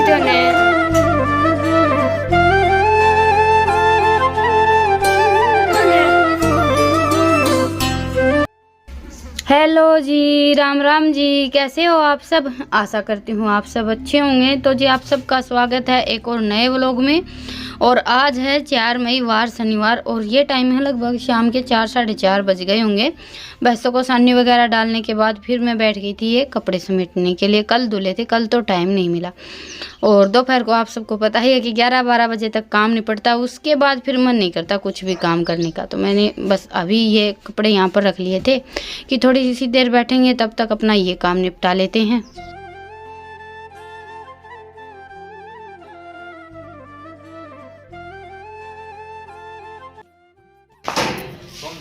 देखते हो। हेलो जी, राम राम जी, कैसे हो आप सब। आशा करती हूँ आप सब अच्छे होंगे। तो जी आप सबका स्वागत है एक और नए व्लॉग में। और आज है 4 मई वार शनिवार और ये टाइम है लगभग शाम के 4 साढ़े 4 बज गए होंगे। भैंसों को सानी वगैरह डालने के बाद फिर मैं बैठ गई थी ये कपड़े समेटने के लिए। कल धुले थे, कल तो टाइम नहीं मिला। और दोपहर को आप सबको पता ही है कि 11-12 बजे तक काम निपटता, उसके बाद फिर मन नहीं करता कुछ भी काम करने का। तो मैंने बस अभी ये कपड़े यहाँ पर रख लिए थे कि थोड़ी सी देर बैठेंगे, तब तक अपना ये काम निपटा लेते हैं।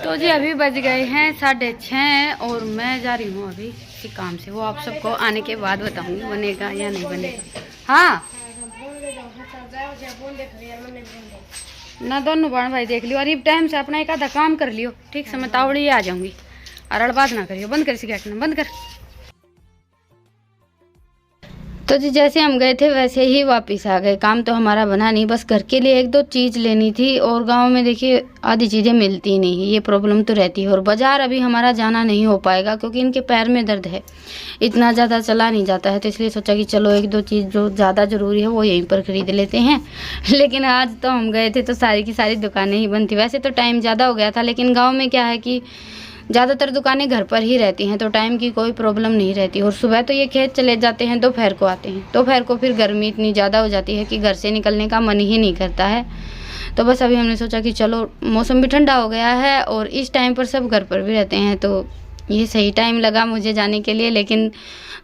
तो जी अभी बज गए हैं 6:30 और मैं जा रही हूँ अभी किसी काम से। वो आप सबको आने के बाद बताऊंगी बनेगा या नहीं बनेगा। हाँ ना, दोनों बहन भाई देख लियो और टाइम से अपना एक आधा काम कर लियो। ठीक से मैं तावड़ी आ जाऊंगी। अरड़ बात ना करियो। बंद कर सिगरेट बंद कर। तो जी जैसे हम गए थे वैसे ही वापस आ गए। काम तो हमारा बना नहीं, बस घर के लिए 1-2 चीज़ लेनी थी। और गांव में देखिए आधी चीज़ें मिलती नहीं, ये प्रॉब्लम तो रहती है। और बाज़ार अभी हमारा जाना नहीं हो पाएगा क्योंकि इनके पैर में दर्द है, इतना ज़्यादा चला नहीं जाता है। तो इसलिए सोचा कि चलो 1-2 चीज़ जो ज़्यादा ज़रूरी है वो यहीं पर ख़रीद लेते हैं। लेकिन आज तो हम गए थे तो सारी की सारी दुकानें ही बंद थी। वैसे तो टाइम ज़्यादा हो गया था, लेकिन गाँव में क्या है कि ज़्यादातर दुकानें घर पर ही रहती हैं तो टाइम की कोई प्रॉब्लम नहीं रहती। और सुबह तो ये खेत चले जाते हैं, दोपहर को आते हैं। दोपहर को फिर गर्मी इतनी ज़्यादा हो जाती है कि घर से निकलने का मन ही नहीं करता है। तो बस अभी हमने सोचा कि चलो मौसम भी ठंडा हो गया है और इस टाइम पर सब घर पर भी रहते हैं, तो ये सही टाइम लगा मुझे जाने के लिए। लेकिन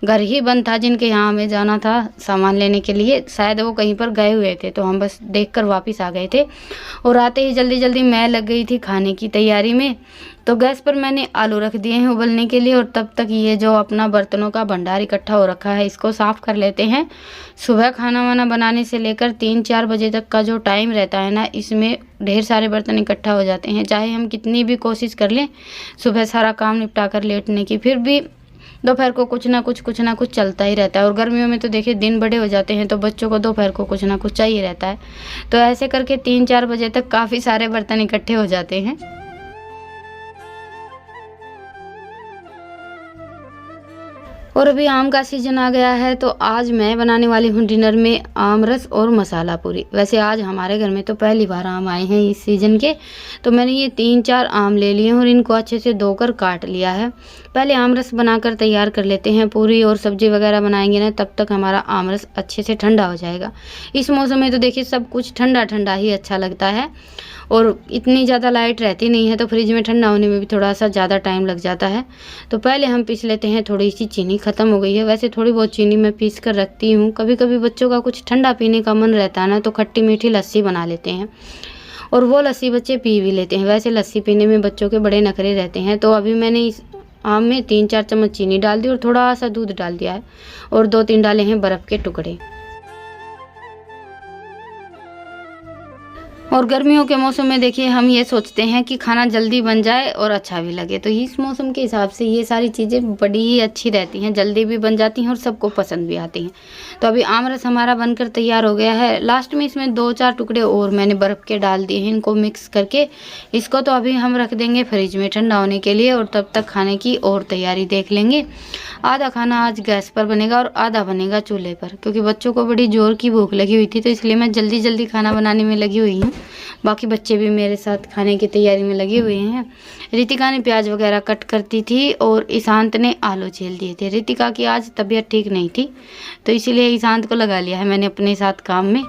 घर ही बंद था जिनके यहाँ हमें जाना था सामान लेने के लिए, शायद वो कहीं पर गए हुए थे। तो हम बस देखकर वापस आ गए थे। और आते ही जल्दी जल्दी मैं लग गई थी खाने की तैयारी में। तो गैस पर मैंने आलू रख दिए हैं उबलने के लिए और तब तक ये जो अपना बर्तनों का भंडार इकट्ठा हो रखा है इसको साफ़ कर लेते हैं। सुबह खाना वाना बनाने से लेकर 3-4 बजे तक का जो टाइम रहता है ना, इसमें ढेर सारे बर्तन इकट्ठा हो जाते हैं। चाहे हम कितनी भी कोशिश कर लें सुबह सारा काम निपटा कर लेटने की, फिर भी दोपहर को कुछ ना कुछ चलता ही रहता है। और गर्मियों में तो देखिए दिन बड़े हो जाते हैं तो बच्चों को दोपहर को कुछ ना कुछ चाहिए रहता है। तो ऐसे करके 3-4 बजे तक काफ़ी सारे बर्तन इकट्ठे हो जाते हैं। और अभी आम का सीज़न आ गया है तो आज मैं बनाने वाली हूँ डिनर में आम रस और मसाला पूरी। वैसे आज हमारे घर में तो पहली बार आम आए हैं इस सीज़न के। तो मैंने ये 3-4 आम ले लिए और इनको अच्छे से धोकर काट लिया है। पहले आम रस बनाकर तैयार कर लेते हैं। पूरी और सब्जी वगैरह बनाएंगे ना, तब तक हमारा आम रस अच्छे से ठंडा हो जाएगा। इस मौसम में तो देखिए सब कुछ ठंडा ठंडा ही अच्छा लगता है और इतनी ज़्यादा लाइट रहती नहीं है तो फ्रिज में ठंडा होने में भी थोड़ा सा ज़्यादा टाइम लग जाता है। तो पहले हम पीस लेते हैं। थोड़ी सी चीनी ख़त्म हो गई है। वैसे थोड़ी बहुत चीनी मैं पीस कर रखती हूँ। कभी कभी बच्चों का कुछ ठंडा पीने का मन रहता है ना, तो खट्टी मीठी लस्सी बना लेते हैं और वो लस्सी बच्चे पी भी लेते हैं। वैसे लस्सी पीने में बच्चों के बड़े नखरे रहते हैं। तो अभी मैंने इस आम में 3-4 चम्मच चीनी डाल दी और थोड़ा सा दूध डाल दिया है और 2-3 डाले हैं बर्फ़ के टुकड़े। और गर्मियों के मौसम में देखिए हम ये सोचते हैं कि खाना जल्दी बन जाए और अच्छा भी लगे। तो इस मौसम के हिसाब से ये सारी चीज़ें बड़ी ही अच्छी रहती हैं, जल्दी भी बन जाती हैं और सबको पसंद भी आती हैं। तो अभी आम रस हमारा बनकर तैयार हो गया है। लास्ट में इसमें 2-4 टुकड़े और मैंने बर्फ़ के डाल दिए हैं। इनको मिक्स करके इसको तो अभी हम रख देंगे फ्रिज में ठंडा होने के लिए और तब तक खाने की और तैयारी देख लेंगे। आधा खाना आज गैस पर बनेगा और आधा बनेगा चूल्हे पर, क्योंकि बच्चों को बड़ी ज़ोर की भूख लगी हुई थी तो इसलिए मैं जल्दी जल्दी खाना बनाने में लगी हुई हूँ। बाकी बच्चे भी मेरे साथ खाने की तैयारी में लगे हुए हैं। रितिका ने प्याज वगैरह कट करती थी और ईशांत ने आलू छील दिए थे। रितिका की आज तबीयत ठीक नहीं थी तो इसीलिए ईशांत को लगा लिया है मैंने अपने साथ काम में।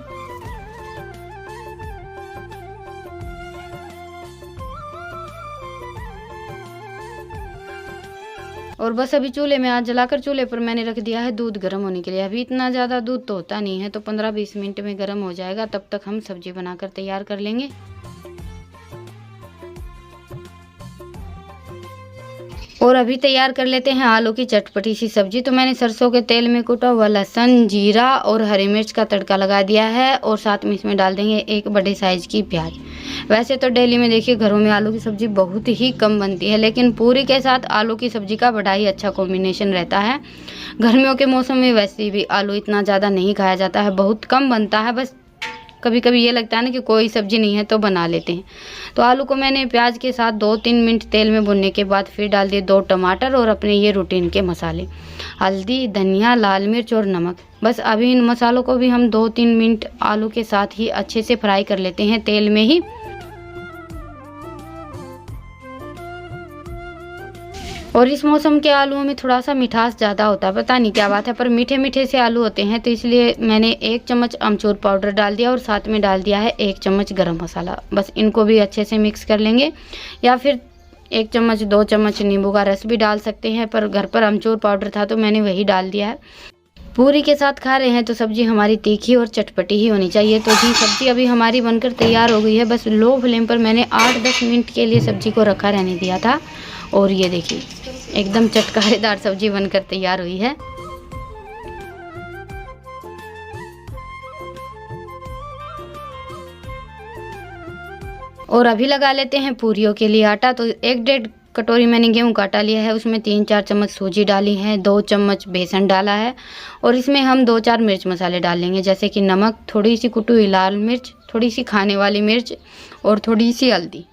और बस अभी चूल्हे में आग जलाकर चूल्हे पर मैंने रख दिया है दूध गर्म होने के लिए। अभी इतना ज़्यादा दूध तो होता नहीं है तो 15-20 मिनट में गर्म हो जाएगा। तब तक हम सब्जी बनाकर तैयार कर लेंगे। और अभी तैयार कर लेते हैं आलू की चटपटी सी सब्जी। तो मैंने सरसों के तेल में कुटा हुआ लहसुन, जीरा और हरी मिर्च का तड़का लगा दिया है और साथ में इसमें डाल देंगे एक बड़े साइज की प्याज। वैसे तो डेली में देखिए घरों में आलू की सब्जी बहुत ही कम बनती है, लेकिन पूरी के साथ आलू की सब्जी का बड़ा ही अच्छा कॉम्बिनेशन रहता है। गर्मियों के मौसम में वैसे भी आलू इतना ज़्यादा नहीं खाया जाता है, बहुत कम बनता है। बस कभी कभी ये लगता है ना कि कोई सब्जी नहीं है तो बना लेते हैं। तो आलू को मैंने प्याज के साथ 2-3 मिनट तेल में भुनने के बाद फिर डाल दिए 2 टमाटर और अपने ये रूटीन के मसाले, हल्दी, धनिया, लाल मिर्च और नमक। बस अभी इन मसालों को भी हम 2-3 मिनट आलू के साथ ही अच्छे से फ्राई कर लेते हैं तेल में ही। और इस मौसम के आलूओं में थोड़ा सा मिठास ज़्यादा होता है, पता नहीं क्या बात है, पर मीठे मीठे से आलू होते हैं। तो इसलिए मैंने 1 चम्मच अमचूर पाउडर डाल दिया और साथ में डाल दिया है 1 चम्मच गरम मसाला। बस इनको भी अच्छे से मिक्स कर लेंगे, या फिर 1 चम्मच 2 चम्मच नींबू का रस भी डाल सकते हैं, पर घर पर अमचूर पाउडर था तो मैंने वही डाल दिया है। पूरी के साथ खा रहे हैं तो सब्जी हमारी तीखी और चटपटी ही होनी चाहिए। तो जी सब्जी अभी हमारी बनकर तैयार हो गई है। बस लो फ्लेम पर मैंने 8-10 मिनट के लिए सब्जी को रखा रहने दिया था और ये देखिए एकदम चटकारेदार सब्जी बनकर तैयार हुई है। और अभी लगा लेते हैं पूरियों के लिए आटा। तो 1-1.5 कटोरी मैंने गेहूं का आटा लिया है, उसमें 3-4 चम्मच सूजी डाली है, 2 चम्मच बेसन डाला है और इसमें हम 2-4 मिर्च मसाले डाल लेंगे, जैसे कि नमक, थोड़ी सी कुटी हुई लाल मिर्च, थोड़ी सी खाने वाली मिर्च और थोड़ी सी हल्दी।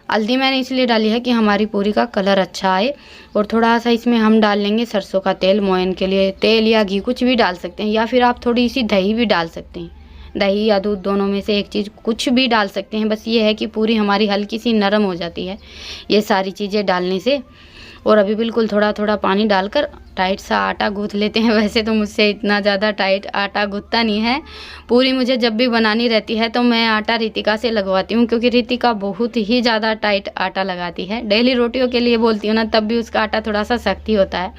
हल्दी मैंने इसलिए डाली है कि हमारी पूरी का कलर अच्छा आए। और थोड़ा सा इसमें हम डाल लेंगे सरसों का तेल, मोयन के लिए तेल या घी कुछ भी डाल सकते हैं, या फिर आप थोड़ी सी दही भी डाल सकते हैं, दही या दूध दोनों में से एक चीज़ कुछ भी डाल सकते हैं। बस ये है कि पूरी हमारी हल्की सी नरम हो जाती है ये सारी चीज़ें डालने से। और अभी बिल्कुल थोड़ा थोड़ा पानी डालकर टाइट सा आटा गूँथ लेते हैं। वैसे तो मुझसे इतना ज़्यादा टाइट आटा गूँथता नहीं है। पूरी मुझे जब भी बनानी रहती है तो मैं आटा रितिका से लगवाती हूँ, क्योंकि रितिका बहुत ही ज़्यादा टाइट आटा लगाती है। डेली रोटियों के लिए बोलती हूँ ना, तब भी उसका आटा थोड़ा सा सख्त ही होता है।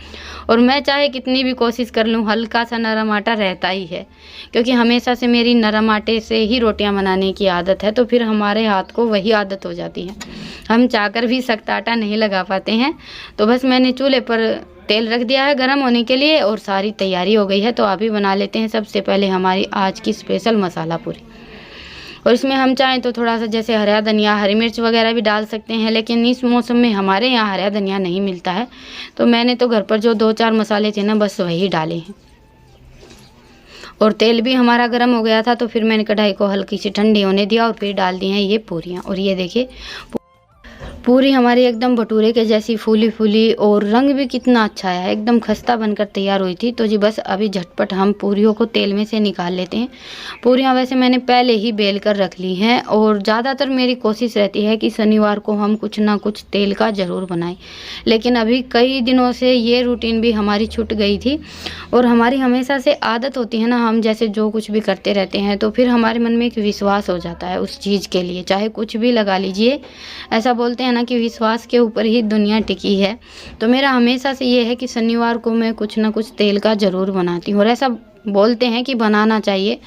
और मैं चाहे कितनी भी कोशिश कर लूँ, हल्का सा नरम आटा रहता ही है, क्योंकि हमेशा से मेरी नरम आटे से ही रोटियाँ बनाने की आदत है। तो फिर हमारे हाथ को वही आदत हो जाती है, हम चाहकर भी सख्त आटा नहीं लगा पाते हैं। तो बस मैंने चूल्हे पर तेल रख दिया है गर्म होने के लिए और सारी तैयारी हो गई है। तो अभी बना लेते हैं सबसे पहले हमारी आज की स्पेशल मसाला पूरी। और इसमें हम चाहें तो थोड़ा सा जैसे हरा धनिया, हरी मिर्च वगैरह भी डाल सकते हैं, लेकिन इस मौसम में हमारे यहाँ हरा धनिया नहीं मिलता है। तो मैंने तो घर पर जो 2-4 मसाले थे ना, बस वही डाले हैं। और तेल भी हमारा गर्म हो गया था, तो फिर मैंने कढ़ाई को हल्की सी ठंडी होने दिया और फिर डाल दी हैं ये पूरियाँ। और ये देखिए पूरी हमारी एकदम भटूरे के जैसी फूली फूली और रंग भी कितना अच्छा है, एकदम खस्ता बनकर तैयार हुई थी। तो जी बस अभी झटपट हम पूरियों को तेल में से निकाल लेते हैं। पूरियाँ वैसे मैंने पहले ही बेल कर रख ली हैं और ज़्यादातर मेरी कोशिश रहती है कि शनिवार को हम कुछ ना कुछ तेल का ज़रूर बनाएं, लेकिन अभी कई दिनों से ये रूटीन भी हमारी छूट गई थी। और हमारी हमेशा से आदत होती है ना, हम जैसे जो कुछ भी करते रहते हैं तो फिर हमारे मन में एक विश्वास हो जाता है उस चीज़ के लिए, चाहे कुछ भी लगा लीजिए। ऐसा बोलते हैं ना कि विश्वास के ऊपर ही दुनिया टिकी है। तो मेरा हमेशा से ये है कि शनिवार को मैं कुछ ना कुछ तेल का ज़रूर बनाती हूँ। और ऐसा बोलते हैं कि बनाना चाहिए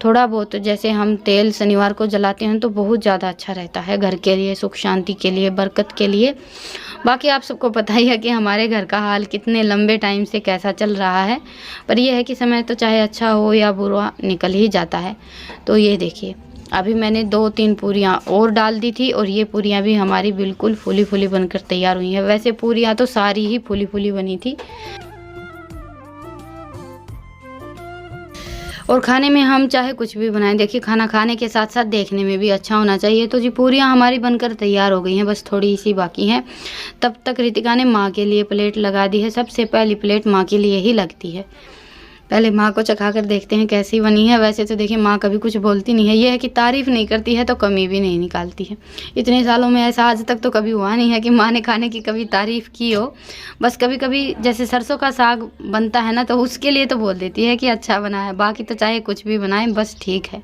थोड़ा बहुत, जैसे हम तेल शनिवार को जलाते हैं तो बहुत ज़्यादा अच्छा रहता है घर के लिए, सुख शांति के लिए, बरकत के लिए। बाकी आप सबको पता ही है कि हमारे घर का हाल कितने लंबे टाइम से कैसा चल रहा है, पर यह है कि समय तो चाहे अच्छा हो या बुरा निकल ही जाता है। तो ये देखिए अभी मैंने 2-3 पूरियाँ और डाल दी थी और ये पूरियाँ भी हमारी बिल्कुल फूली फूली बनकर तैयार हुई हैं। वैसे पूरियाँ तो सारी ही फूली फूली बनी थी। और खाने में हम चाहे कुछ भी बनाएं, देखिए खाना खाने के साथ साथ देखने में भी अच्छा होना चाहिए। तो जी पूरियाँ हमारी बनकर तैयार हो गई हैं, बस थोड़ी सी बाकी हैं। तब तक रितिका ने माँ के लिए प्लेट लगा दी है। सबसे पहली प्लेट माँ के लिए ही लगती है। पहले माँ को चखा कर देखते हैं कैसी बनी है। वैसे तो देखिए माँ कभी कुछ बोलती नहीं है, ये है कि तारीफ़ नहीं करती है तो कमी भी नहीं निकालती है। इतने सालों में ऐसा आज तक तो कभी हुआ नहीं है कि माँ ने खाने की कभी तारीफ़ की हो। बस कभी कभी जैसे सरसों का साग बनता है ना, तो उसके लिए तो बोल देती है कि अच्छा बना है, बाकी तो चाहे कुछ भी बनाए बस ठीक है।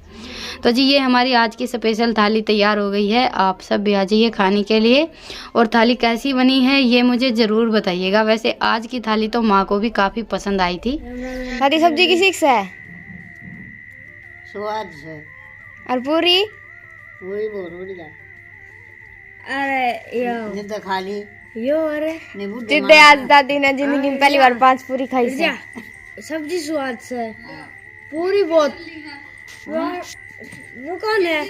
तो जी ये हमारी आज की स्पेशल थाली तैयार हो गई है। आप सब भी आ जाइए खाने के लिए। और थाली कैसी बनी है ये मुझे ज़रूर बताइएगा। वैसे आज की थाली तो माँ को भी काफ़ी पसंद आई थी। हरी सब्जी किसी से है? स्वाद से। और पूरी? वही बहुत बढ़िया। अरे जितना खा ली यो अरे जिद्दे आज दादी ने जिंदगी में पहली बार 5 पूरी खाई से सब्जी स्वाद से पूरी बहुत वो कौन है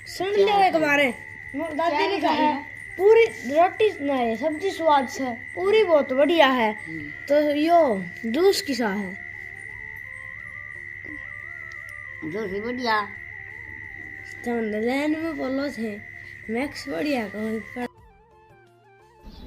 सुन ले एक बारे दादी ने कहा है पूरी रोटी नहीं सब्जी स्वाद से पूरी बहुत बढ़िया है तो यो जूस किसा है जूस बढ़िया तो लैंड में बोलो थे मैक्स बढ़िया कहो।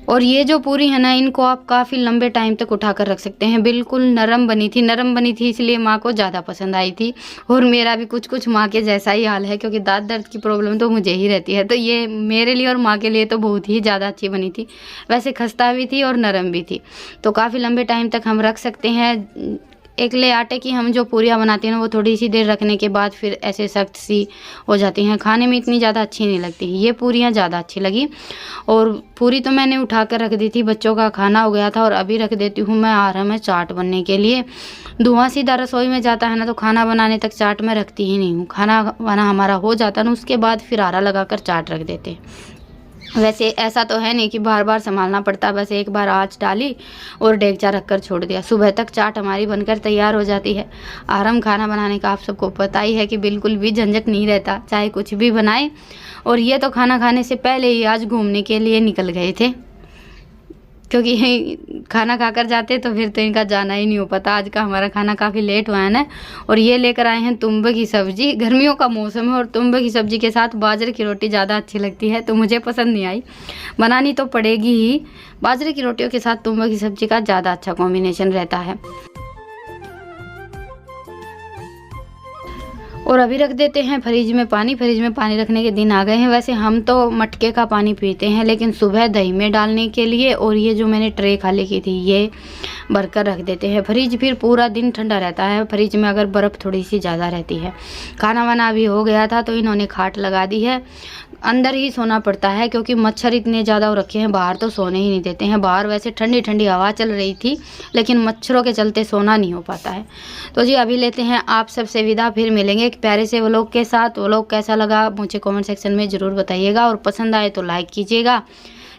और ये जो पूरी है ना, इनको आप काफ़ी लंबे टाइम तक उठा कर रख सकते हैं। बिल्कुल नरम बनी थी इसलिए माँ को ज़्यादा पसंद आई थी। और मेरा भी कुछ कुछ माँ के जैसा ही हाल है, क्योंकि दांत दर्द की प्रॉब्लम तो मुझे ही रहती है। तो ये मेरे लिए और माँ के लिए तो बहुत ही ज़्यादा अच्छी बनी थी। वैसे खस्ता भी थी और नरम भी थी, तो काफ़ी लंबे टाइम तक हम रख सकते हैं। एकले आटे की हम जो पूरियाँ बनाते हैं ना, वो थोड़ी सी देर रखने के बाद फिर ऐसे सख्त सी हो जाती हैं, खाने में इतनी ज़्यादा अच्छी नहीं लगती। ये पूरियाँ ज़्यादा अच्छी लगी। और पूरी तो मैंने उठा कर रख दी थी, बच्चों का खाना हो गया था। और अभी रख देती हूँ मैं आरा में चाट बनने के लिए। धुआं सीधा रसोई में जाता है ना, तो खाना बनाने तक चाट में रखती ही नहीं हूँ। खाना बना हमारा हो जाता ना, उसके बाद फिर आरा लगा कर चाट रख देते हैं। वैसे ऐसा तो है नहीं कि बार बार संभालना पड़ता, बस एक बार आँच डाली और डेगचा रख कर छोड़ दिया, सुबह तक चाट हमारी बनकर तैयार हो जाती है। आराम खाना बनाने का आप सबको पता ही है कि बिल्कुल भी झंझट नहीं रहता, चाहे कुछ भी बनाए। और ये तो खाना खाने से पहले ही आज घूमने के लिए निकल गए थे, क्योंकि खाना खाकर जाते तो फिर तो इनका जाना ही नहीं हो पाता। आज का हमारा खाना काफ़ी लेट हुआ है ना। और ये लेकर आए हैं तुम्बे की सब्ज़ी। गर्मियों का मौसम है और तुम्बे की सब्ज़ी के साथ बाजरे की रोटी ज़्यादा अच्छी लगती है, तो मुझे पसंद नहीं आई, बनानी तो पड़ेगी ही। बाजरे की रोटियों के साथ तुम्बे की सब्ज़ी का ज़्यादा अच्छा कॉम्बिनेशन रहता है। और अभी रख देते हैं फ्रिज में पानी। फ्रिज में पानी रखने के दिन आ गए हैं। वैसे हम तो मटके का पानी पीते हैं, लेकिन सुबह दही में डालने के लिए और ये जो मैंने ट्रे खाली की थी, ये भरकर रख देते हैं। फ्रिज फिर पूरा दिन ठंडा रहता है, फ्रिज में अगर बर्फ़ थोड़ी सी ज़्यादा रहती है। खाना वाना अभी हो गया था, तो इन्होंने खाट लगा दी है। अंदर ही सोना पड़ता है, क्योंकि मच्छर इतने ज़्यादा हो रखे हैं, बाहर तो सोने ही नहीं देते हैं। बाहर वैसे ठंडी ठंडी हवा चल रही थी, लेकिन मच्छरों के चलते सोना नहीं हो पाता है। तो जी अभी लेते हैं आप सबसे विदा, फिर मिलेंगे एक प्यारे से व्लॉग के साथ। व्लॉग कैसा लगा मुझे कमेंट सेक्शन में ज़रूर बताइएगा, और पसंद आए तो लाइक कीजिएगा।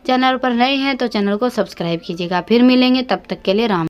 चैनल पर नए हैं तो चैनल को सब्सक्राइब कीजिएगा। फिर मिलेंगे, तब तक के लिए राम।